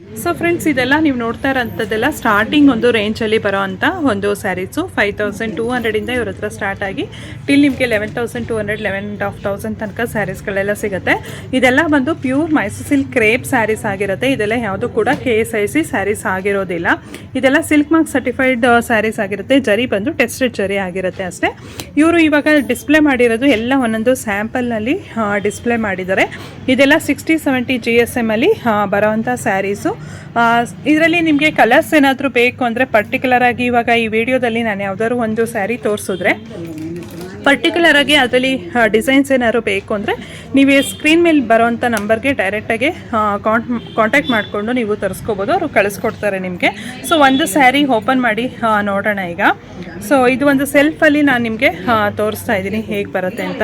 So friends, ಇದೆಲ್ಲ ನೀವು ನೋಡ್ತಾ ಇರೋಂಥದ್ದೆಲ್ಲ ಸ್ಟಾರ್ಟಿಂಗ್ ಒಂದು ರೇಂಜಲ್ಲಿ ಬರೋ ಅಂಥ ಒಂದು ಸ್ಯಾರೀಸು 5200 ಇಂದ ಇವ್ರ ಹತ್ರ ಸ್ಟಾರ್ಟ್ ಆಗಿ ಟಿಲ್ ನಿಮಗೆ 11200 11,500 ತನಕ ಸ್ಯಾರೀಸ್ಗಳೆಲ್ಲ ಸಿಗುತ್ತೆ. ಇದೆಲ್ಲ ಬಂದು pure Mysuru silk crepe sarees ಆಗಿರುತ್ತೆ. ಇದೆಲ್ಲ ಯಾವುದು ಕೂಡ KSIC ಸ್ಯಾರೀಸ್ ಆಗಿರೋದಿಲ್ಲ. ಇದೆಲ್ಲ ಸಿಲ್ಕ್ ಮಾರ್ಕ್ ಸರ್ಟಿಫೈಡ್ ಸ್ಯಾರೀಸ್ ಆಗಿರುತ್ತೆ. ಜರಿ ಬಂದು ಟೆಸ್ಟೆಡ್ ಜರಿ ಆಗಿರುತ್ತೆ ಅಷ್ಟೇ. ಇವರು ಇವಾಗ ಡಿಸ್ಪ್ಲೇ ಮಾಡಿರೋದು ಎಲ್ಲ ಒಂದೊಂದು ಸ್ಯಾಂಪಲ್ನಲ್ಲಿ ಡಿಸ್ಪ್ಲೇ ಮಾಡಿದ್ದಾರೆ. ಇದೆಲ್ಲ 60-70 GSM ಅಲ್ಲಿ ಬರೋವಂಥ ಸ್ಯಾರೀಸು. ಇದರಲ್ಲಿ ನಿಮಗೆ ಕಲರ್ಸ್ ಏನಾದರೂ ಬೇಕು ಅಂದರೆ ಪರ್ಟಿಕ್ಯುಲರ್ ಆಗಿ ಇವಾಗ ಈ ವಿಡಿಯೋದಲ್ಲಿ ನಾನು ಯಾವ್ದಾದ್ರು ಒಂದು ಸ್ಯಾರಿ ತೋರಿಸಿದ್ರೆ ಪರ್ಟಿಕ್ಯುಲರ್ ಆಗಿ ಅದರಲ್ಲಿ ಡಿಸೈನ್ಸ್ ಏನಾದ್ರು ಬೇಕು ಅಂದರೆ ನೀವು ಸ್ಕ್ರೀನ್ ಮೇಲೆ ಬರೋವಂಥ ನಂಬರ್ಗೆ ಡೈರೆಕ್ಟಾಗಿ ಕಾಂಟ್ಯಾಕ್ಟ್ ಮಾಡಿಕೊಂಡು ನೀವು ತರಿಸ್ಕೋಬೋದು. ಅವರು ಕಳಿಸ್ಕೊಡ್ತಾರೆ ನಿಮಗೆ. ಸೊ ಒಂದು ಸ್ಯಾರಿ ಓಪನ್ ಮಾಡಿ ನೋಡೋಣ ಈಗ. ಸೊ ಇದು ಒಂದು ಸೆಲ್ಫಲ್ಲಿ ನಾನು ನಿಮಗೆ ತೋರಿಸ್ತಾ ಇದ್ದೀನಿ ಹೇಗೆ ಬರುತ್ತೆ ಅಂತ.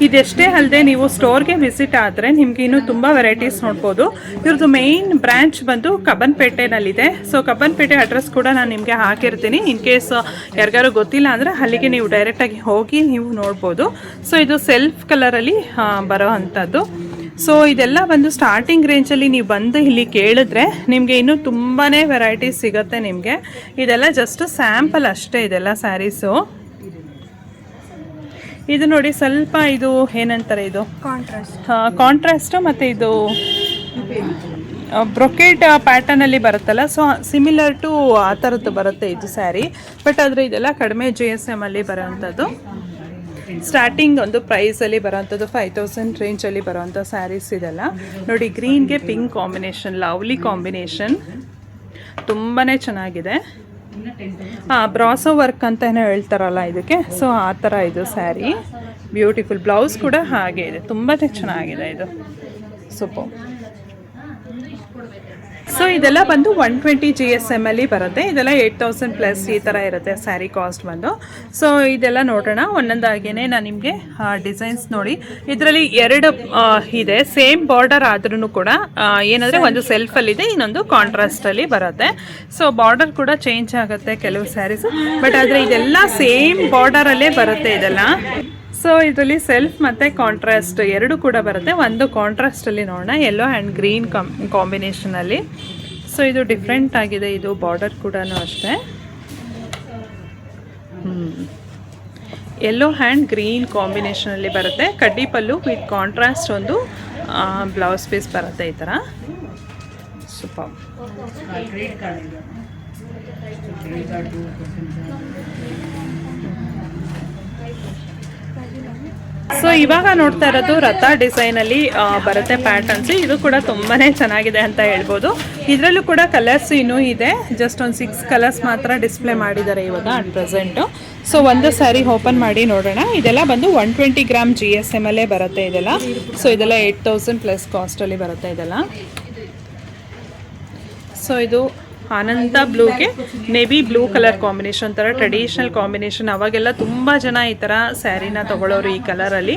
ಇದೆಷ್ಟೇ ಅಲ್ಲದೆ ನೀವು ಸ್ಟೋರ್ಗೆ ವಿಸಿಟ್ ಆದರೆ ನಿಮ್ಗೆ ಇನ್ನೂ ತುಂಬ ವೆರೈಟೀಸ್ ನೋಡ್ಬೋದು. ಇವ್ರದ್ದು ಮೇಯ್ನ್ ಬ್ರ್ಯಾಂಚ್ ಬಂದು ಕಬ್ಬನ್ಪೇಟೆನಲ್ಲಿದೆ. ಸೊ ಕಬ್ಬನ್ಪೇಟೆ ಅಡ್ರೆಸ್ ಕೂಡ ನಾನು ನಿಮಗೆ ಹಾಕಿರ್ತೀನಿ. ಇನ್ ಕೇಸ್ ಯಾರಿಗಾರು ಗೊತ್ತಿಲ್ಲ ಅಂದರೆ ಅಲ್ಲಿಗೆ ನೀವು ಡೈರೆಕ್ಟಾಗಿ ಹೋಗಿ ನೀವು ನೋಡ್ಬೋದು. ಸೊ ಇದು ಸೆಲ್ಫ್ ಕಲರಲ್ಲಿ ಬರೋ ಅಂಥದ್ದು. ಸೊ ಇದೆಲ್ಲ ಬಂದು ಸ್ಟಾರ್ಟಿಂಗ್ ರೇಂಜಲ್ಲಿ ನೀವು ಬಂದು ಇಲ್ಲಿ ಕೇಳಿದ್ರೆ ನಿಮಗೆ ಇನ್ನೂ ತುಂಬಾ ವೆರೈಟೀಸ್ ಸಿಗುತ್ತೆ ನಿಮಗೆ. ಇದೆಲ್ಲ ಜಸ್ಟ್ ಸ್ಯಾಂಪಲ್ ಅಷ್ಟೇ ಇದೆಲ್ಲ ಸ್ಯಾರೀಸು. ಇದು ನೋಡಿ, ಸ್ವಲ್ಪ ಇದು ಏನಂತಾರೆ, ಇದು ಕಾಂಟ್ರಾಸ್ಟ್ ಮತ್ತು ಇದು ಬ್ರೊಕೇಟ್ ಪ್ಯಾಟರ್ನಲ್ಲಿ ಬರುತ್ತಲ್ಲ, ಸೊ ಸಿಮಿಲರ್ ಟು ಆ ಥರದ್ದು ಬರುತ್ತೆ ಇದು ಸ್ಯಾರಿ. ಬಟ್ ಆದರೆ ಇದೆಲ್ಲ ಕಡಿಮೆ GSM ಅಲ್ಲಿ ಬರೋವಂಥದ್ದು. ಸ್ಟಾರ್ಟಿಂಗ್ ಒಂದು ಪ್ರೈಸಲ್ಲಿ ಬರೋವಂಥದ್ದು 5000 ರೇಂಜಲ್ಲಿ ಬರೋವಂಥ ಸ್ಯಾರೀಸ್ ಇದೆಲ್ಲ. ನೋಡಿ, ಗ್ರೀನ್ಗೆ ಪಿಂಕ್ ಕಾಂಬಿನೇಷನ್, ಲವ್ಲಿ ಕಾಂಬಿನೇಷನ್, ತುಂಬಾ ಚೆನ್ನಾಗಿದೆ. ಬ್ರಾಸೋ ವರ್ಕ್ ಅಂತ ಏನೋ ಹೇಳ್ತಾರಲ್ಲ ಇದಕ್ಕೆ, ಸೊ ಆ ಥರ ಇದು ಸ್ಯಾರಿ. ಬ್ಯೂಟಿಫುಲ್ ಬ್ಲೌಸ್ ಕೂಡ ಹಾಗೆ ಇದೆ, ತುಂಬಾ ಚೆನ್ನಾಗಿದೆ ಇದು. ಸೂಪರ್. ಸೊ ಇದೆಲ್ಲ ಬಂದು 120 GSM ಅಲ್ಲಿ ಬರುತ್ತೆ. ಇದೆಲ್ಲ 8000 ಪ್ಲಸ್ ಈ ಥರ ಇರುತ್ತೆ ಸ್ಯಾರಿ ಕಾಸ್ಟ್ ಬಂದು. ಸೊ ಇದೆಲ್ಲ ನೋಡೋಣ ಒಂದೊಂದಾಗೇನೆ. ನಾನು ನಿಮಗೆ ಡಿಸೈನ್ಸ್ ನೋಡಿ, ಇದರಲ್ಲಿ ಎರಡು ಇದೆ, ಸೇಮ್ ಬಾರ್ಡರ್ ಆದ್ರೂ ಕೂಡ ಏನಂದರೆ ಒಂದು ಸೆಲ್ಫಲ್ಲಿದೆ, ಇನ್ನೊಂದು ಕಾಂಟ್ರಾಸ್ಟಲ್ಲಿ ಬರುತ್ತೆ. ಸೊ ಬಾರ್ಡರ್ ಕೂಡ ಚೇಂಜ್ ಆಗುತ್ತೆ ಕೆಲವು ಸ್ಯಾರೀಸು, ಬಟ್ ಆದರೆ ಇದೆಲ್ಲ ಸೇಮ್ ಬಾರ್ಡರಲ್ಲೇ ಬರುತ್ತೆ ಇದೆಲ್ಲ. ಸೊ ಇದರಲ್ಲಿ ಸೆಲ್ಫ್ ಮತ್ತು ಕಾಂಟ್ರಾಸ್ಟ್ ಎರಡು ಕೂಡ ಬರುತ್ತೆ. ಒಂದು ಕಾಂಟ್ರಾಸ್ಟಲ್ಲಿ ನೋಡೋಣ, ಯೆಲ್ಲೋ ಆ್ಯಂಡ್ ಗ್ರೀನ್ ಕಾಂಬಿನೇಷನಲ್ಲಿ. ಸೊ ಇದು ಡಿಫ್ರೆಂಟ್ ಆಗಿದೆ. ಇದು ಬಾರ್ಡರ್ ಕೂಡ ಅಷ್ಟೇ, ಯೆಲ್ಲೋ ಆ್ಯಂಡ್ ಗ್ರೀನ್ ಕಾಂಬಿನೇಷನಲ್ಲಿ ಬರುತ್ತೆ. ಕಡ್ಡಿ ಪಲ್ಲು ವಿತ್ ಕಾಂಟ್ರಾಸ್ಟ್ ಒಂದು ಬ್ಲೌಸ್ ಪೀಸ್ ಬರುತ್ತೆ ಈ ಥರ. ಸೂಪರ್. ಸೊ ಇವಾಗ ನೋಡ್ತಾ ಇರೋದು ರಥ ಡಿಸೈನಲ್ಲಿ ಬರುತ್ತೆ ಪ್ಯಾಟರ್ನ್ಸ್. ಇದು ಕೂಡ ತುಂಬಾ ಚೆನ್ನಾಗಿದೆ ಅಂತ ಹೇಳ್ಬೋದು. ಇದರಲ್ಲೂ ಕೂಡ ಕಲರ್ಸ್ ಇನ್ನೂ ಇದೆ, ಜಸ್ಟ್ ಒಂದು 6 ಕಲರ್ಸ್ ಮಾತ್ರ ಡಿಸ್ಪ್ಲೇ ಮಾಡಿದ್ದಾರೆ ಇವಾಗ ಅಟ್ ಪ್ರೆಸೆಂಟು. ಸೊ ಒಂದು ಸ್ಯಾರಿ ಓಪನ್ ಮಾಡಿ ನೋಡೋಣ. ಇದೆಲ್ಲ ಬಂದು 120 ಗ್ರಾಮ್ GSM ಅಲ್ಲೇ ಬರುತ್ತೆ ಇದೆಲ್ಲ. ಸೊ ಇದೆಲ್ಲ 8000 ಪ್ಲಸ್ ಕಾಸ್ಟಲ್ಲಿ ಬರುತ್ತೆ ಇದೆಲ್ಲ. ಸೊ ಇದು ಆನಂದ ಬ್ಲೂಗೆ ನೇವಿ ಬ್ಲೂ ಕಲರ್ ಕಾಂಬಿನೇಷನ್ ಥರ ಟ್ರೆಡಿಷ್ನಲ್ ಕಾಂಬಿನೇಷನ್. ಅವಾಗೆಲ್ಲ ತುಂಬ ಜನ ಈ ಥರ ಸ್ಯಾರಿನ ತೊಗೊಳ್ಳೋರು ಈ ಕಲರಲ್ಲಿ.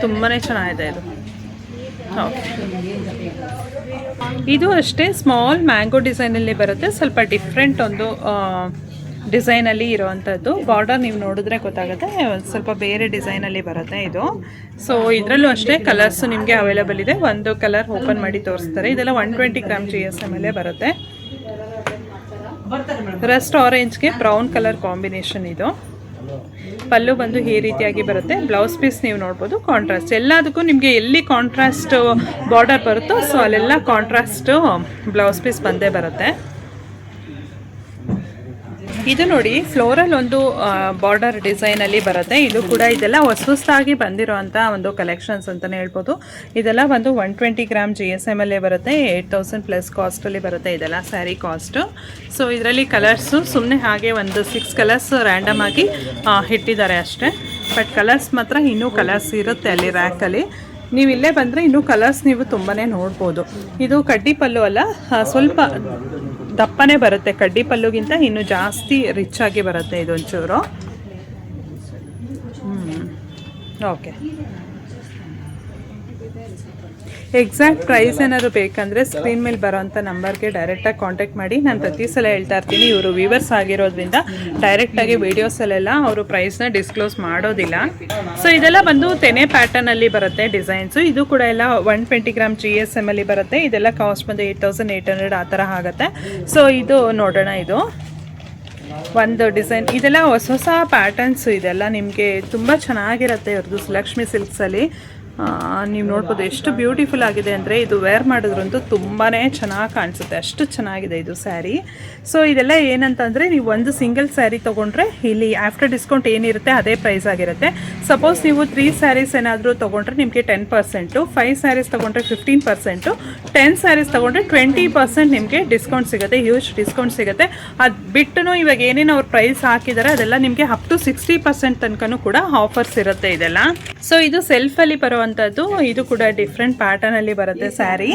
ತುಂಬಾ ಚೆನ್ನಾಗಿದೆ ಇದು. ಓಕೆ, ಇದು ಅಷ್ಟೇ ಸ್ಮಾಲ್ ಮ್ಯಾಂಗೋ ಡಿಸೈನಲ್ಲಿ ಬರುತ್ತೆ. ಸ್ವಲ್ಪ ಡಿಫ್ರೆಂಟ್ ಒಂದು ಡಿಸೈನಲ್ಲಿ ಇರೋವಂಥದ್ದು. ಬಾರ್ಡರ್ ನೀವು ನೋಡಿದ್ರೆ ಗೊತ್ತಾಗುತ್ತೆ, ಸ್ವಲ್ಪ ಬೇರೆ ಡಿಸೈನಲ್ಲಿ ಬರುತ್ತೆ ಇದು. ಸೊ ಇದರಲ್ಲೂ ಅಷ್ಟೇ ಕಲರ್ಸು ನಿಮಗೆ ಅವೈಲೇಬಲ್ ಇದೆ. ಒಂದು ಕಲರ್ ಓಪನ್ ಮಾಡಿ ತೋರಿಸ್ತಾರೆ. ಇದೆಲ್ಲ 120 ಗ್ರಾಮ್ GSM ಅಲ್ಲೇ ಬರುತ್ತೆ. ರಸ್ಟ್ ಆರೆಂಜ್ಗೆ ಬ್ರೌನ್ ಕಲರ್ ಕಾಂಬಿನೇಷನ್ ಇದು. ಪಲ್ಲು ಬಂದು ಈ ರೀತಿಯಾಗಿ ಬರುತ್ತೆ. ಬ್ಲೌಸ್ ಪೀಸ್ ನೀವು ನೋಡ್ಬೋದು ಕಾಂಟ್ರಾಸ್ಟ್. ಎಲ್ಲದಕ್ಕೂ ನಿಮಗೆ ಎಲ್ಲಿ ಕಾಂಟ್ರಾಸ್ಟ್ ಬಾರ್ಡರ್ ಬರುತ್ತೋ ಸೊ ಅಲ್ಲೆಲ್ಲ ಕಾಂಟ್ರಾಸ್ಟು ಬ್ಲೌಸ್ ಪೀಸ್ ಬಂದೇ ಬರುತ್ತೆ. ಇದು ನೋಡಿ, ಫ್ಲೋರಲ್ ಒಂದು ಬಾರ್ಡರ್ ಡಿಸೈನಲ್ಲಿ ಬರುತ್ತೆ. ಇದು ಕೂಡ ಇದೆಲ್ಲ ಹೊಸದಾಗಿ ಬಂದಿರೋವಂಥ ಒಂದು ಕಲೆಕ್ಷನ್ಸ್ ಅಂತಲೇ ಹೇಳ್ಬೋದು. ಇದೆಲ್ಲ ಬಂದು 120 ಗ್ರಾಮ್ GSM ಅಲ್ಲೇ ಬರುತ್ತೆ. 8000 ಪ್ಲಸ್ ಕಾಸ್ಟಲ್ಲಿ ಬರುತ್ತೆ ಇದೆಲ್ಲ ಸ್ಯಾರಿ ಕಾಸ್ಟು. ಸೊ ಇದರಲ್ಲಿ ಕಲರ್ಸು ಸುಮ್ಮನೆ ಹಾಗೆ ಒಂದು 6 ಕಲರ್ಸ್ ರ್ಯಾಂಡಮ್ ಆಗಿ ಇಟ್ಟಿದ್ದಾರೆ ಅಷ್ಟೇ. ಬಟ್ ಕಲರ್ಸ್ ಮಾತ್ರ ಇನ್ನೂ ಕಲರ್ಸ್ ಇರುತ್ತೆ ಅಲ್ಲಿ ರ್ಯಾಕಲ್ಲಿ. ನೀವು ಇಲ್ಲೇ ಬಂದರೆ ಇನ್ನೂ ಕಲರ್ಸ್ ನೀವು ತುಂಬಾ ನೋಡ್ಬೋದು. ಇದು ಕಡ್ಡಿ ಪಲ್ಲು ಅಲ್ಲ, ಸ್ವಲ್ಪ ದಪ್ಪನೇ ಬರುತ್ತೆ. ಕಡ್ಡಿ ಪಲ್ಲುಗಿಂತ ಇನ್ನೂ ಜಾಸ್ತಿ ರಿಚ್ ಆಗಿ ಬರುತ್ತೆ ಇದೊಂಚೂರು. ಓಕೆ, ಎಕ್ಸಾಕ್ಟ್ ಪ್ರೈಸ್ ಏನಾದ್ರು ಬೇಕಂದರೆ ಸ್ಕ್ರೀನ್ ಮೇಲೆ ಬರೋವಂಥ ನಂಬರ್ಗೆ ಡೈರೆಕ್ಟಾಗಿ ಕಾಂಟ್ಯಾಕ್ಟ್ ಮಾಡಿ. ನಾನು ಪ್ರತಿ ಸಲ ಹೇಳ್ತಾ ಇರ್ತೀನಿ, ಇವರು ವ್ಯೂವರ್ಸ್ ಆಗಿರೋದ್ರಿಂದ ಡೈರೆಕ್ಟಾಗಿ ವೀಡಿಯೋಸಲ್ಲೆಲ್ಲ ಅವರು ಪ್ರೈಸ್ನ ಡಿಸ್ಕ್ಲೋಸ್ ಮಾಡೋದಿಲ್ಲ. ಸೊ ಇದೆಲ್ಲ ಬಂದು ತೆನೆ ಪ್ಯಾಟರ್ನಲ್ಲಿ ಬರುತ್ತೆ ಡಿಸೈನ್ಸು. ಇದು ಕೂಡ ಎಲ್ಲ 120 ಗ್ರಾಮ್ GSM ಅಲ್ಲಿ ಬರುತ್ತೆ. ಇದೆಲ್ಲ ಕಾಸ್ಟ್ ಬಂದು 8800 ಆ ಥರ ಆಗುತ್ತೆ. ಸೊ ಇದು ನೋಡೋಣ, ಇದು ಒಂದು ಡಿಸೈನ್. ಇದೆಲ್ಲ ಹೊಸ ಪ್ಯಾಟರ್ನ್ಸು, ಇದೆಲ್ಲ ನಿಮಗೆ ತುಂಬ ಚೆನ್ನಾಗಿರುತ್ತೆ ಇವ್ರದ್ದು ಲಕ್ಷ್ಮಿ ಸಿಲ್ಕ್ಸಲ್ಲಿ. ನೀವು ನೋಡ್ಬೋದು ಎಷ್ಟು ಬ್ಯೂಟಿಫುಲ್ ಆಗಿದೆ ಅಂದರೆ, ಇದು ವೇರ್ ಮಾಡಿದ್ರಂತೂ ತುಂಬಾ ಚೆನ್ನಾಗಿ ಕಾಣಿಸುತ್ತೆ, ಅಷ್ಟು ಚೆನ್ನಾಗಿದೆ ಇದು ಸ್ಯಾರಿ. ಸೊ ಇದೆಲ್ಲ ಏನಂತಂದರೆ, ನೀವು ಒಂದು ಸಿಂಗಲ್ ಸ್ಯಾರಿ ತೊಗೊಂಡ್ರೆ ಇಲ್ಲಿ ಆಫ್ಟರ್ ಡಿಸ್ಕೌಂಟ್ ಏನಿರುತ್ತೆ ಅದೇ ಪ್ರೈಸ್ ಆಗಿರುತ್ತೆ. ಸಪೋಸ್ ನೀವು 3 ಸ್ಯಾರೀಸ್ ಏನಾದರೂ ತೊಗೊಂಡ್ರೆ ನಿಮಗೆ 10%, 5 ಸ್ಯಾರೀಸ್ ತೊಗೊಂಡ್ರೆ 15%, 10 ಸ್ಯಾರೀಸ್ ತೊಗೊಂಡ್ರೆ 20% ನಿಮಗೆ ಡಿಸ್ಕೌಂಟ್ ಸಿಗುತ್ತೆ, ಹ್ಯೂಜ್ ಡಿಸ್ಕೌಂಟ್ ಸಿಗುತ್ತೆ. ಅದು ಬಿಟ್ಟು ಇವಾಗ ಏನೇನು ಅವ್ರು ಪ್ರೈಸ್ ಹಾಕಿದ್ದಾರೆ ಅದೆಲ್ಲ ನಿಮಗೆ ಅಪ್ ಟು 60% ತನಕನೂ ಕೂಡ ಆಫರ್ಸ್ ಇರುತ್ತೆ ಇದೆಲ್ಲ. ಸೊ ಇದು ಸೆಲ್ಫಲ್ಲಿ ಬರುವಂಥದ್ದು, ಇದು ಕೂಡ ಡಿಫ್ರೆಂಟ್ ಪ್ಯಾಟರ್ನಲ್ಲಿ ಬರುತ್ತೆ ಸ್ಯಾರಿ.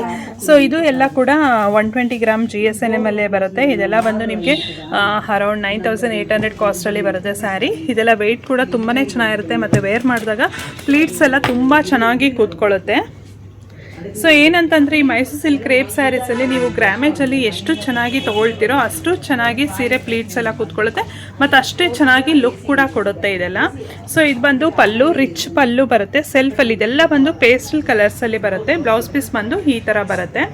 ಸೊ ಇದು ಎಲ್ಲ ಕೂಡ 120 ಗ್ರಾಮ್ GSM ಅಲ್ಲೇ ಬರುತ್ತೆ. ಇದೆಲ್ಲ ಬಂದು ನಿಮಗೆ ಅರೌಂಡ್ 9800 ಕಾಸ್ಟಲ್ಲಿ ಬರುತ್ತೆ ಸ್ಯಾರಿ. ಇದೆಲ್ಲ ವೆಯ್ಟ್ ಕೂಡ ತುಂಬಾ ಚೆನ್ನಾಗಿರುತ್ತೆ ಮತ್ತು ವೇರ್ ಮಾಡಿದಾಗ ಪ್ಲೀಟ್ಸ್ ಎಲ್ಲ ತುಂಬ ಚೆನ್ನಾಗಿ ಕೂತ್ಕೊಳ್ಳುತ್ತೆ. ಸೊ ಏನಂತಂದರೆ, ಈ ಮೈಸೂರು ಸಿಲ್ಕ್ ಕ್ರೇಪ್ ಸ್ಯಾರೀಸಲ್ಲಿ ನೀವು ಗ್ರಾಮೇಜಲ್ಲಿ ಎಷ್ಟು ಚೆನ್ನಾಗಿ ತೊಗೊಳ್ತೀರೋ ಅಷ್ಟು ಚೆನ್ನಾಗಿ ಸೀರೆ ಪ್ಲೀಟ್ಸ್ ಎಲ್ಲ ಕೂತ್ಕೊಳ್ಳುತ್ತೆ ಮತ್ತು ಅಷ್ಟೇ ಚೆನ್ನಾಗಿ ಲುಕ್ ಕೂಡ ಕೊಡುತ್ತೆ ಇದೆಲ್ಲ. ಸೊ ಇದು ಬಂದು ಪಲ್ಲು, ರಿಚ್ ಪಲ್ಲು ಬರುತ್ತೆ ಸೆಲ್ಫಲ್ಲಿ. ಇದೆಲ್ಲ ಬಂದು ಪೇಸ್ಟಲ್ ಕಲರ್ಸಲ್ಲಿ ಬರುತ್ತೆ. ಬ್ಲೌಸ್ ಪೀಸ್ ಬಂದು ಈ ಥರ ಬರುತ್ತೆ.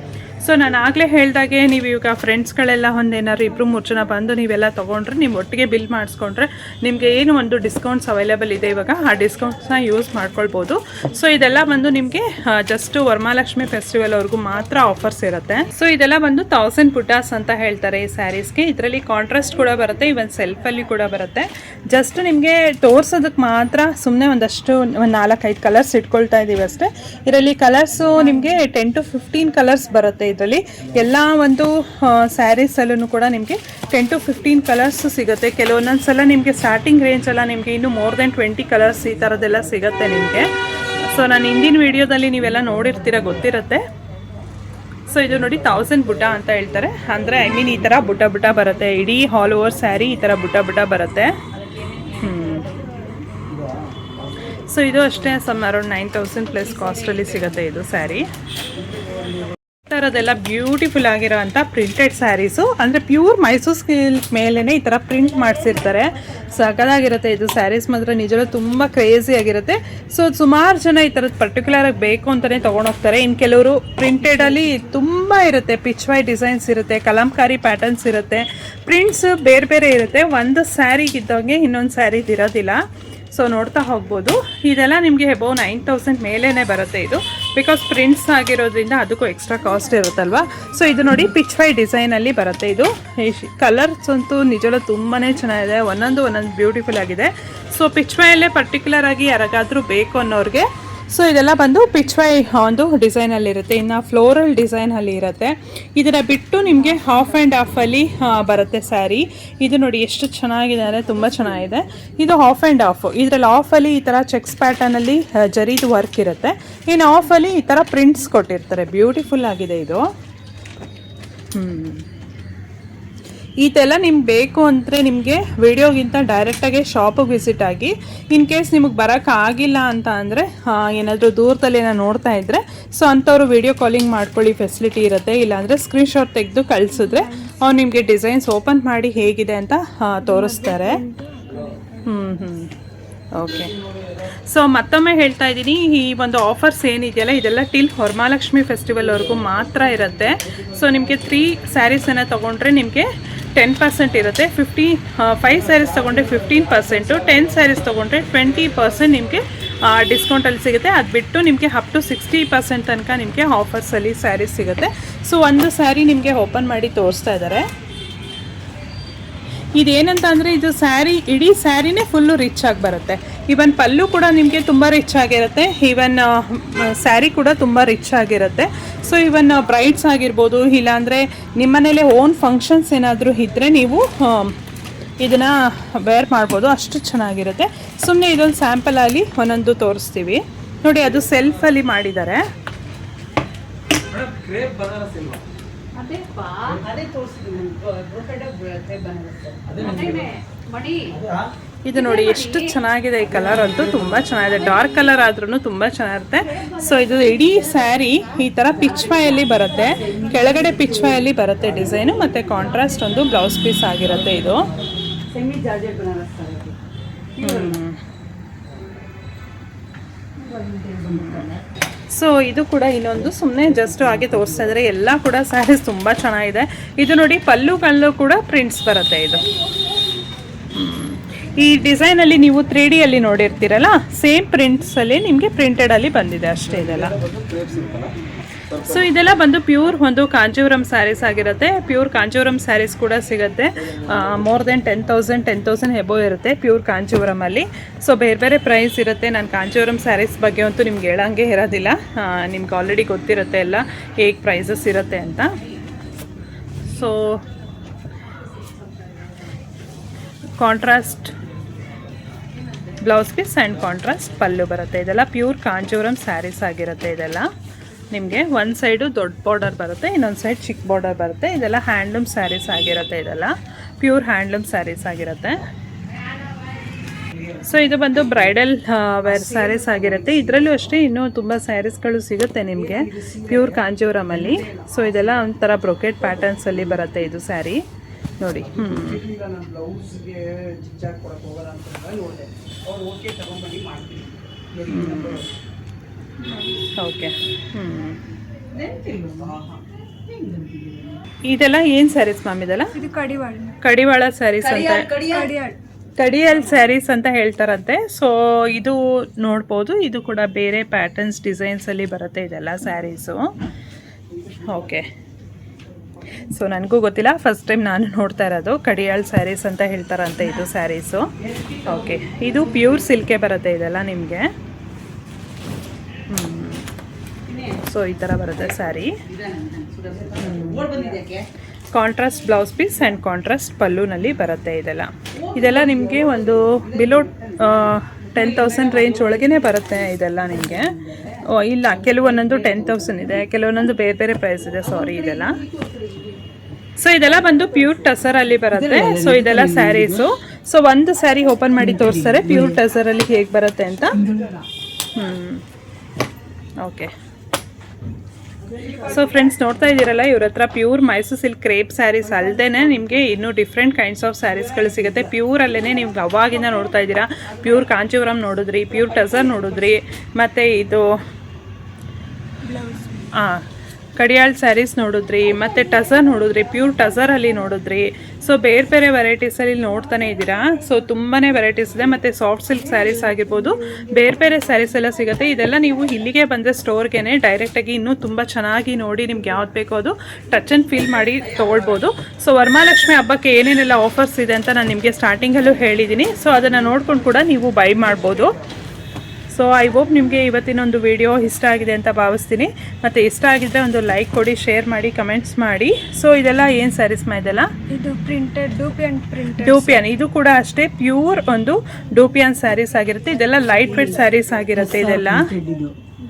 ಸೊ ನಾನು ಆಗಲೇ ಹೇಳ್ದಾಗೆ, ನೀವು ಈಗ ಫ್ರೆಂಡ್ಸ್ಗಳೆಲ್ಲ ಒಂದೇನಾದ್ರು 2-3 ಜನ ಬಂದು ನೀವೆಲ್ಲ ತೊಗೊಂಡ್ರೆ, ನೀವು ಒಟ್ಟಿಗೆ ಬಿಲ್ ಮಾಡಿಸ್ಕೊಂಡ್ರೆ ನಿಮಗೆ ಏನು ಒಂದು ಡಿಸ್ಕೌಂಟ್ಸ್ ಅವೈಲೇಬಲ್ ಇದೆ ಇವಾಗ, ಆ ಡಿಸ್ಕೌಂಟ್ಸ್ನ ಯೂಸ್ ಮಾಡ್ಕೊಳ್ಬೋದು. ಸೊ ಇದೆಲ್ಲ ಬಂದು ನಿಮಗೆ ಜಸ್ಟ್ ವರಮಹಾಲಕ್ಷ್ಮಿ ಫೆಸ್ಟಿವಲ್ವರೆಗೂ ಮಾತ್ರ ಆಫರ್ಸ್ ಇರುತ್ತೆ. ಸೊ ಇದೆಲ್ಲ ಬಂದು 1000 ಬುಟಾಸ್ ಅಂತ ಹೇಳ್ತಾರೆ ಈ ಸ್ಯಾರೀಸ್ಗೆ. ಇದರಲ್ಲಿ ಕಾಂಟ್ರಾಸ್ಟ್ ಕೂಡ ಬರುತ್ತೆ, ಇವನ್ ಸೆಲ್ಫಲ್ಲಿ ಕೂಡ ಬರುತ್ತೆ. ಜಸ್ಟ್ ನಿಮಗೆ ತೋರ್ಸೋದಕ್ಕೆ ಮಾತ್ರ ಸುಮ್ಮನೆ ಒಂದಷ್ಟು 4-5 ಕಲರ್ಸ್ ಇಟ್ಕೊಳ್ತಾ ಇದ್ದೀವಿ ಅಷ್ಟೇ. ಇದರಲ್ಲಿ ಕಲರ್ಸು ನಿಮಗೆ 10 to 15 ಕಲರ್ಸ್ ಬರುತ್ತೆ. ಇದರಲ್ಲಿ ಎಲ್ಲ ಒಂದು ಸ್ಯಾರೀಸಲ್ಲೂ ಕೂಡ ನಿಮಗೆ 10 to 15 ಕಲರ್ಸ್ ಸಿಗುತ್ತೆ. ಕೆಲವೊಂದೊಂದು ಸಲ ನಿಮಗೆ ಸ್ಟಾರ್ಟಿಂಗ್ ರೇಂಜ್ ಎಲ್ಲ ನಿಮಗೆ ಇನ್ನೂ ಮೋರ್ ದೆನ್ 20 ಕಲರ್ಸ್ ಈ ಥರದ್ದೆಲ್ಲ ಸಿಗುತ್ತೆ ನಿಮಗೆ. ಸೊ ನಾನು ಹಿಂದಿನ ವಿಡಿಯೋದಲ್ಲಿ ನೀವೆಲ್ಲ ನೋಡಿರ್ತೀರ, ಗೊತ್ತಿರುತ್ತೆ. ಸೊ ಇದು ನೋಡಿ 1000 ಬುಟ್ಟ ಅಂತ ಹೇಳ್ತಾರೆ. ಅಂದರೆ ಈ ಥರ ಬುಟ್ಟ ಬರುತ್ತೆ, ಇಡೀ ಆಲ್ ಓವರ್ ಸ್ಯಾರಿ ಈ ಥರ ಬುಟ್ಟ ಬರುತ್ತೆ. ಸೊ ಇದು ಅಷ್ಟೇ ಅರೌಂಡ್ 9000 ಪ್ಲಸ್ ಕಾಸ್ಟಲ್ಲಿ ಸಿಗುತ್ತೆ ಇದು ಸ್ಯಾರಿ. ಥರದ್ದೆಲ್ಲ ಬ್ಯೂಟಿಫುಲ್ ಆಗಿರೋವಂಥ ಪ್ರಿಂಟೆಡ್ ಸ್ಯಾರೀಸು, ಅಂದರೆ ಪ್ಯೂರ್ ಮೈಸೂರು ಸಿಲ್ಕ್ ಮೇಲೇ ಈ ಥರ ಪ್ರಿಂಟ್ ಮಾಡಿಸಿರ್ತಾರೆ. ಸಖತ್ತಾಗಿರುತ್ತೆ ಇದು ಸ್ಯಾರೀಸ್ ಮಾತ್ರ, ನಿಜವೂ ತುಂಬ ಕ್ರೇಜಿ ಆಗಿರುತ್ತೆ. ಸೊ ಸುಮಾರು ಜನ ಈ ಥರದ್ದು ಪರ್ಟಿಕ್ಯುಲರಾಗಿ ಬೇಕು ಅಂತಲೇ ತೊಗೊಂಡೋಗ್ತಾರೆ. ಇನ್ನು ಕೆಲವರು ಪ್ರಿಂಟೆಡಲ್ಲಿ ತುಂಬ ಇರುತ್ತೆ, ಪಿಚ್ವೈ ಡಿಸೈನ್ಸ್ ಇರುತ್ತೆ, ಕಲಂಕಾರಿ ಪ್ಯಾಟರ್ನ್ಸ್ ಇರುತ್ತೆ, ಪ್ರಿಂಟ್ಸ್ ಬೇರೆ ಬೇರೆ ಇರುತ್ತೆ. ಒಂದು ಸ್ಯಾರಿಗಿದ್ದಂಗೆ ಇನ್ನೊಂದು ಸ್ಯಾರಿದು ಇರೋದಿಲ್ಲ. ಸೊ ನೋಡ್ತಾ ಹೋಗ್ಬೋದು. ಇದೆಲ್ಲ ನಿಮಗೆ ಅಬೌವ್ 9000 ಮೇಲೇ ಬರುತ್ತೆ ಇದು, ಬಿಕಾಸ್ ಪ್ರಿಂಟ್ಸ್ ಆಗಿರೋದ್ರಿಂದ ಅದಕ್ಕೂ ಎಕ್ಸ್ಟ್ರಾ ಕಾಸ್ಟ್ ಇರುತ್ತಲ್ವ. ಸೊ ಇದು ನೋಡಿ ಪಿಚ್ವೈ ಡಿಸೈನಲ್ಲಿ ಬರುತ್ತೆ. ಇದು ಕಲರ್ಸ್ ಅಂತೂ ನಿಜವೂ ತುಂಬಾ ಚೆನ್ನಾಗಿದೆ, ಒಂದೊಂದು ಬ್ಯೂಟಿಫುಲ್ ಆಗಿದೆ. ಸೊ ಪಿಚ್ವೈಯಲ್ಲೇ ಪರ್ಟಿಕ್ಯುಲರ್ ಆಗಿ ಯಾರಿಗಾದರೂ ಬೇಕು ಅನ್ನೋರಿಗೆ ಸೊ ಇದೆಲ್ಲ ಬಂದು ಪಿಚ್ವೈ ಒಂದು ಡಿಸೈನಲ್ಲಿರುತ್ತೆ. ಇನ್ನು ಫ್ಲೋರಲ್ ಡಿಸೈನಲ್ಲಿ ಇರುತ್ತೆ. ಇದರ ಬಿಟ್ಟು ನಿಮಗೆ ಹಾಫ್ ಆ್ಯಂಡ್ ಹಾಫಲ್ಲಿ ಬರುತ್ತೆ ಸ್ಯಾರಿ. ಇದು ನೋಡಿ ಎಷ್ಟು ಚೆನ್ನಾಗಿದೆ ಅಂದರೆ ತುಂಬ ಚೆನ್ನಾಗಿದೆ. ಇದು ಹಾಫ್ ಆ್ಯಂಡ್ ಹಾಫ್. ಇದರಲ್ಲಿ ಹಾಫಲ್ಲಿ ಈ ಥರ ಚೆಕ್ಸ್ ಪ್ಯಾಟರ್ನಲ್ಲಿ ಜರಿದು ವರ್ಕ್ ಇರುತ್ತೆ, ಇನ್ನು ಹಾಫಲ್ಲಿ ಈ ಥರ ಪ್ರಿಂಟ್ಸ್ ಕೊಟ್ಟಿರ್ತಾರೆ. ಬ್ಯೂಟಿಫುಲ್ ಆಗಿದೆ ಇದು. ಇದೆಲ್ಲ ನಿಮ್ಗೆ ಬೇಕು ಅಂದರೆ ನಿಮಗೆ ವಿಡಿಯೋಗಿಂತ ಡೈರೆಕ್ಟಾಗಿ ಶಾಪಿಗೆ ವಿಸಿಟ್ ಆಗಿ, ಇನ್ ಕೇಸ್ ನಿಮಗೆ ಬರೋಕ್ಕಾಗಿಲ್ಲ ಅಂತ ಅಂದರೆ, ಏನಾದರೂ ದೂರದಲ್ಲಿ ನೋಡ್ತಾ ಇದ್ದರೆ ಸೊ ಅಂಥವ್ರು ವಿಡಿಯೋ ಕಾಲಿಂಗ್ ಮಾಡ್ಕೊಳ್ಳಿ ಫೆಸಿಲಿಟಿ ಇರುತ್ತೆ. ಇಲ್ಲಾಂದರೆ ಸ್ಕ್ರೀನ್ಶಾಟ್ ತೆಗೆದು ಕಳಿಸಿದ್ರೆ ಅವ್ರು ನಿಮಗೆ ಡಿಸೈನ್ಸ್ ಓಪನ್ ಮಾಡಿ ಹೇಗಿದೆ ಅಂತ ತೋರಿಸ್ತಾರೆ. ಓಕೆ. ಸೊ ಮತ್ತೊಮ್ಮೆ ಹೇಳ್ತಾ ಇದ್ದೀನಿ, ಈ ಒಂದು ಆಫರ್ಸ್ ಏನಿದೆಯಲ್ಲ ಇದೆಲ್ಲ ಟಿಲ್ ವರಮಹಾಲಕ್ಷ್ಮಿ ಫೆಸ್ಟಿವಲ್ವರೆಗೂ ಮಾತ್ರ ಇರುತ್ತೆ. ಸೊ ನಿಮಗೆ 3 ಸ್ಯಾರೀಸನ್ನು ತೊಗೊಂಡ್ರೆ ನಿಮಗೆ 10% ಇರುತ್ತೆ. 5 ಸ್ಯಾರೀಸ್ ತೊಗೊಂಡ್ರೆ 15%, 10 ಸ್ಯಾರೀಸ್ ತೊಗೊಂಡ್ರೆ 20% ನಿಮಗೆ ಡಿಸ್ಕೌಂಟಲ್ಲಿ ಸಿಗುತ್ತೆ. ಅದು ಬಿಟ್ಟು ನಿಮಗೆ ಅಪ್ ಟು 60% ತನಕ ನಿಮಗೆ ಆಫರ್ಸಲ್ಲಿ ಸ್ಯಾರೀಸ್ ಸಿಗುತ್ತೆ. ಸೊ ಒಂದು ಸ್ಯಾರಿ ನಿಮಗೆ ಓಪನ್ ಮಾಡಿ ತೋರಿಸ್ತಾ ಇದ್ದಾರೆ. ಇದೇನಂತ ಅಂದರೆ, ಇದು ಸ್ಯಾರಿ ಇಡೀ ಸ್ಯಾರಿನೇ ಫುಲ್ಲು ರಿಚ್ ಆಗಿ ಬರುತ್ತೆ. ಈವನ್ ಪಲ್ಲು ಕೂಡ ನಿಮಗೆ ತುಂಬ ರಿಚ್ ಆಗಿರುತ್ತೆ, ಈವನ್ ಸ್ಯಾರಿ ಕೂಡ ತುಂಬ ರಿಚ್ ಆಗಿರುತ್ತೆ. ಸೊ ಈವನ್ ಬ್ರೈಡ್ಸ್ ಆಗಿರ್ಬೋದು, ಇಲ್ಲಾಂದರೆ ನಿಮ್ಮ ಮನೇಲೆ ಓನ್ ಫಂಕ್ಷನ್ಸ್ ಏನಾದರೂ ಇದ್ದರೆ ನೀವು ಇದನ್ನು ವೇರ್ ಮಾಡ್ಬೋದು, ಅಷ್ಟು ಚೆನ್ನಾಗಿರುತ್ತೆ. ಸುಮ್ಮನೆ ಇದೊಂದು ಸ್ಯಾಂಪಲಲ್ಲಿ ಒಂದೊಂದು ತೋರಿಸ್ತೀವಿ ನೋಡಿ. ಅದು ಸೆಲ್ಫಲ್ಲಿ ಮಾಡಿದ್ದಾರೆ. ಇದು ನೋಡಿ ಎಷ್ಟು ಚೆನ್ನಾಗಿದೆ ಈ ಕಲರ್ ಅಂತೂ ತುಂಬ ಚೆನ್ನಾಗಿದೆ. ಡಾರ್ಕ್ ಕಲರ್ ಆದ್ರೂ ತುಂಬ ಚೆನ್ನಾಗಿರುತ್ತೆ. ಸೊ ಇದು ಇಡೀ ಸ್ಯಾರಿ ಈ ಥರ ಪಿಚ್ವಾಯಲ್ಲಿ ಬರುತ್ತೆ, ಕೆಳಗಡೆ ಪಿಚ್ವಾಯಲ್ಲಿ ಬರುತ್ತೆ ಡಿಸೈನು, ಮತ್ತು ಕಾಂಟ್ರಾಸ್ಟ್ ಒಂದು ಬ್ಲೌಸ್ ಪೀಸ್ ಆಗಿರುತ್ತೆ ಇದು. ಸೊ ಇದು ಕೂಡ ಇನ್ನೊಂದು ಸುಮ್ಮನೆ ಜಸ್ಟ್ ಹಾಗೆ ತೋರಿಸ್ತಾ ಇದ್ದಾರೆ. ಎಲ್ಲ ಕೂಡ ಸ್ಯಾರೀಸ್ ತುಂಬ ಚೆನ್ನಾಗಿದೆ. ಇದು ನೋಡಿ ಪಲ್ಲುಗಳಲ್ಲೂ ಕೂಡ ಪ್ರಿಂಟ್ಸ್ ಬರುತ್ತೆ ಇದು. ಈ ಡಿಸೈನಲ್ಲಿ ನೀವು 3D ಅಲ್ಲಿ ನೋಡಿರ್ತೀರಲ್ಲ, ಸೇಮ್ ಪ್ರಿಂಟ್ಸಲ್ಲಿ ನಿಮಗೆ ಪ್ರಿಂಟೆಡಲ್ಲಿ ಬಂದಿದೆ ಅಷ್ಟೇ ಇದೆಲ್ಲ. ಸೊ ಇದೆಲ್ಲ ಬಂದು ಪ್ಯೂರ್ ಒಂದು ಕಾಂಜೀವರಂ ಸ್ಯಾರೀಸ್ ಆಗಿರುತ್ತೆ. ಪ್ಯೂರ್ ಕಾಂಜೀವರಂ ಸ್ಯಾರೀಸ್ ಕೂಡ ಸಿಗುತ್ತೆ. ಮೋರ್ ದೆನ್ 10,000 ಎಬೋ ಇರುತ್ತೆ ಪ್ಯೂರ್ ಕಾಂಜೀವರಮಲ್ಲಿ. ಸೊ ಬೇರೆ ಬೇರೆ ಪ್ರೈಸ್ ಇರುತ್ತೆ. ನಾನು ಕಾಂಜೀವರಂ ಸ್ಯಾರೀಸ್ ಬಗ್ಗೆ ಅಂತೂ ನಿಮ್ಗೆ ಹೇಳೋಂಗೆ ಇರೋದಿಲ್ಲ, ನಿಮ್ಗೆ ಆಲ್ರೆಡಿ ಗೊತ್ತಿರುತ್ತೆ ಎಲ್ಲ ಹೇಗೆ ಪ್ರೈಸಸ್ ಇರುತ್ತೆ ಅಂತ. So contrast blouse piece and contrast pallu ಬರುತ್ತೆ. ಇದೆಲ್ಲ ಪ್ಯೂರ್ ಕಾಂಜೀವರಂ ಸ್ಯಾರೀಸ್ ಆಗಿರುತ್ತೆ. ಇದೆಲ್ಲ ನಿಮಗೆ ಒಂದು ಸೈಡು ದೊಡ್ಡ ಬಾರ್ಡರ್ ಬರುತ್ತೆ, ಇನ್ನೊಂದು ಸೈಡ್ ಚಿಕ್ಕ ಬಾರ್ಡರ್ ಬರುತ್ತೆ. ಇದೆಲ್ಲ ಹ್ಯಾಂಡ್ಲೂಮ್ ಸ್ಯಾರೀಸ್ ಆಗಿರುತ್ತೆ. ಇದೆಲ್ಲ ಪ್ಯೂರ್ ಹ್ಯಾಂಡ್ಲೂಮ್ ಸ್ಯಾರೀಸ್ ಆಗಿರುತ್ತೆ. ಸೊ ಇದು ಬಂದು ಬ್ರೈಡಲ್ ವೇರ್ ಸ್ಯಾರೀಸ್ ಆಗಿರುತ್ತೆ. ಇದರಲ್ಲೂ ಅಷ್ಟೇ ಇನ್ನೂ ತುಂಬ ಸ್ಯಾರೀಸ್ಗಳು ಸಿಗುತ್ತೆ ನಿಮಗೆ ಪ್ಯೂರ್ ಕಾಂಜೀವರಮಲ್ಲಿ. ಸೊ ಇದೆಲ್ಲ ಒಂಥರ ಬ್ರೊಕೆಟ್ ಪ್ಯಾಟರ್ನ್ಸಲ್ಲಿ ಬರುತ್ತೆ ಇದು ಸ್ಯಾರಿ ನೋಡಿ. ಓಕೆ, ಇದೆಲ್ಲ ಏನು ಸ್ಯಾರೀಸ್ ಮ್ಯಾಮ್? ಇದೆಲ್ಲ ಕಡಿವಾಳ ಸ್ಯಾರೀಸ್ ಅಂತ, ಕಡಿಯಲ್ ಸ್ಯಾರೀಸ್ ಅಂತ ಹೇಳ್ತಾರಂತೆ. ಸೊ ಇದು ನೋಡ್ಬೋದು, ಇದು ಕೂಡ ಬೇರೆ ಪ್ಯಾಟರ್ನ್ಸ್ ಡಿಸೈನ್ಸಲ್ಲಿ ಬರುತ್ತೆ ಇದೆಲ್ಲ ಸ್ಯಾರೀಸು. ಓಕೆ, ಸೊ ನನಗೂ ಗೊತ್ತಿಲ್ಲ, ಫಸ್ಟ್ ಟೈಮ್ ನಾನು ನೋಡ್ತಾ ಇರೋದು. ಕಡಿಯಾಳ್ ಸ್ಯಾರೀಸ್ ಅಂತ ಹೇಳ್ತಾರಂತೆ ಇದು ಸ್ಯಾರೀಸು. ಓಕೆ, ಇದು ಪ್ಯೂರ್ ಸಿಲ್ಕೆ ಬರುತ್ತೆ ಇದೆಲ್ಲ ನಿಮಗೆ. ಸೊ ಈ ಥರ ಬರುತ್ತೆ saree. Contrast blouse piece and contrast ಪಲ್ಲುನಲ್ಲಿ ಬರುತ್ತೆ ಇದೆಲ್ಲ. ಇದೆಲ್ಲ ನಿಮಗೆ ಒಂದು ಬಿಲೋ 10,000 ರೇಂಜ್ ಒಳಗೇ ಬರುತ್ತೆ ಇದೆಲ್ಲ ನಿಮಗೆ. ಇಲ್ಲ, ಕೆಲವೊಂದೊಂದು 10,000 ಇದೆ, ಕೆಲವೊಂದೊಂದು ಬೇರೆ ಬೇರೆ ಪ್ರೈಸ್ ಇದೆ. ಸಾರಿ, ಇದೆಲ್ಲ. ಸೊ ಇದೆಲ್ಲ ಬಂದು ಪ್ಯೂರ್ ಟಸರಲ್ಲಿ ಬರುತ್ತೆ. ಸೊ ಇದೆಲ್ಲ ಸ್ಯಾರೀಸು. ಸೊ ಒಂದು ಸ್ಯಾರಿ ಓಪನ್ ಮಾಡಿ ತೋರಿಸ್ತಾರೆ ಪ್ಯೂರ್ ಟಸರಲ್ಲಿ ಹೇಗೆ ಬರುತ್ತೆ ಅಂತ. ಓಕೆ, ಸೊ ಫ್ರೆಂಡ್ಸ್ ನೋಡ್ತಾ ಇದ್ದೀರಲ್ಲ, ಇವ್ರ ಹತ್ರ pure Mysuru silk crepe sarees ಅಲ್ಲದೆ ನಿಮಗೆ ಇನ್ನೂ ಡಿಫ್ರೆಂಟ್ ಕೈಂಡ್ಸ್ ಆಫ್ ಸ್ಯಾರೀಸ್ಗಳು ಸಿಗುತ್ತೆ. ಪ್ಯೂರಲ್ಲೇ ನಿಮ್ಗೆ ಅವಾಗಿಂದ ನೋಡ್ತಾ ಇದ್ದೀರಾ. ಪ್ಯೂರ್ ಕಾಂಚೀವರಂ ನೋಡಿದ್ರಿ, ಪ್ಯೂರ್ ಟಸರ್ ನೋಡಿದ್ರಿ, ಮತ್ತು ಇದು ಕಡಿಯಾಳ್ ಸ್ಯಾರೀಸ್ ನೋಡಿದ್ರಿ, ಮತ್ತು ಟಸರ್ ನೋಡಿದ್ರಿ, ಪ್ಯೂರ್ ಟಸರಲ್ಲಿ ನೋಡಿದ್ರಿ. ಸೊ ಬೇರೆ ಬೇರೆ ವೆರೈಟೀಸಲ್ಲಿ ನೋಡ್ತಾನೆ ಇದ್ದೀರಾ. ಸೊ ತುಂಬಾ ವೆರೈಟೀಸ್ ಇದೆ. ಮತ್ತು ಸಾಫ್ಟ್ ಸಿಲ್ಕ್ ಸ್ಯಾರೀಸ್ ಆಗಿರ್ಬೋದು, ಬೇರೆ ಬೇರೆ ಸ್ಯಾರೀಸ್ ಎಲ್ಲ ಸಿಗುತ್ತೆ. ಇದೆಲ್ಲ ನೀವು ಇಲ್ಲಿಗೆ ಬಂದರೆ ಸ್ಟೋರ್ಗೆ ಡೈರೆಕ್ಟಾಗಿ ಇನ್ನೂ ತುಂಬ ಚೆನ್ನಾಗಿ ನೋಡಿ ನಿಮ್ಗೆ ಯಾವ್ದು ಬೇಕೋ ಅದು ಟಚ್ ಆ್ಯಂಡ್ ಫೀಲ್ ಮಾಡಿ ತೊಗೊಳ್ಬೋದು. ಸೊ ವರಮಹಾಲಕ್ಷ್ಮಿ ಹಬ್ಬಕ್ಕೆ ಏನೇನೆಲ್ಲ ಆಫರ್ಸ್ ಇದೆ ಅಂತ ನಾನು ನಿಮಗೆ ಸ್ಟಾರ್ಟಿಂಗಲ್ಲೂ ಹೇಳಿದ್ದೀನಿ. ಸೊ ಅದನ್ನು ನೋಡ್ಕೊಂಡು ಕೂಡ ನೀವು ಬೈ ಮಾಡ್ಬೋದು. ಸೊ ಐ ಹೋಪ್ ನಿಮಗೆ ಇವತ್ತಿನೊಂದು ವಿಡಿಯೋ ಇಷ್ಟ ಆಗಿದೆ ಅಂತ ಭಾವಿಸ್ತೀನಿ. ಮತ್ತು ಇಷ್ಟ ಆಗಿದ್ದರೆ ಒಂದು ಲೈಕ್ ಕೊಡಿ, ಶೇರ್ ಮಾಡಿ, ಕಮೆಂಟ್ಸ್ ಮಾಡಿ. ಸೊ ಇದೆಲ್ಲ ಏನು ಸ್ಯಾರೀಸ್ ಇದೆಲ್ಲ? ಇದು ಪ್ರಿಂಟೆಡ್ ಡೂಪಿಯನ್. ಇದು ಕೂಡ ಅಷ್ಟೇ ಪ್ಯೂರ್ ಒಂದು ಡೂಪಿಯನ್ ಸ್ಯಾರೀಸ್ ಆಗಿರುತ್ತೆ. ಇದೆಲ್ಲ ಲೈಟ್ ವೇಟ್ ಸ್ಯಾರೀಸ್ ಆಗಿರುತ್ತೆ ಇದೆಲ್ಲ.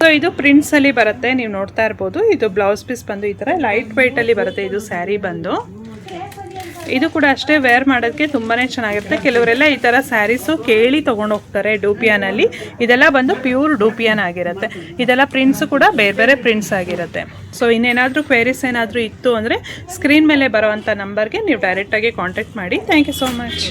ಸೊ ಇದು ಪ್ರಿಂಟ್ಸಲ್ಲಿ ಬರುತ್ತೆ, ನೀವು ನೋಡ್ತಾ ಇರ್ಬೋದು. ಇದು ಬ್ಲೌಸ್ ಪೀಸ್ ಬಂದು ಈ ಥರ ಲೈಟ್ ವೇಟಲ್ಲಿ ಬರುತ್ತೆ ಇದು ಸ್ಯಾರಿ ಬಂದು. ಇದು ಕೂಡ ಅಷ್ಟೇ ವೇರ್ ಮಾಡೋದಕ್ಕೆ ತುಂಬಾ ಚೆನ್ನಾಗಿರುತ್ತೆ. ಕೆಲವರೆಲ್ಲ ಈ ಥರ ಸ್ಯಾರೀಸು ಕೇಳಿ ತೊಗೊಂಡು ಹೋಗ್ತಾರೆ ಡೂಪಿಯಾನಲ್ಲಿ. ಇದೆಲ್ಲ ಬಂದು ಪ್ಯೂರ್ ಡೂಪಿಯಾನ್ ಆಗಿರುತ್ತೆ. ಇದೆಲ್ಲ ಪ್ರಿಂಟ್ಸು ಕೂಡ ಬೇರೆ ಬೇರೆ ಪ್ರಿಂಟ್ಸ್ ಆಗಿರುತ್ತೆ. ಸೊ ಇನ್ನೇನಾದರೂ ಕ್ವೇರೀಸ್ ಏನಾದರೂ ಇತ್ತು ಅಂದರೆ ಸ್ಕ್ರೀನ್ ಮೇಲೆ ಬರೋವಂಥ ನಂಬರ್ಗೆ ನೀವು ಡೈರೆಕ್ಟಾಗಿ ಕಾಂಟ್ಯಾಕ್ಟ್ ಮಾಡಿ. Thank you so much.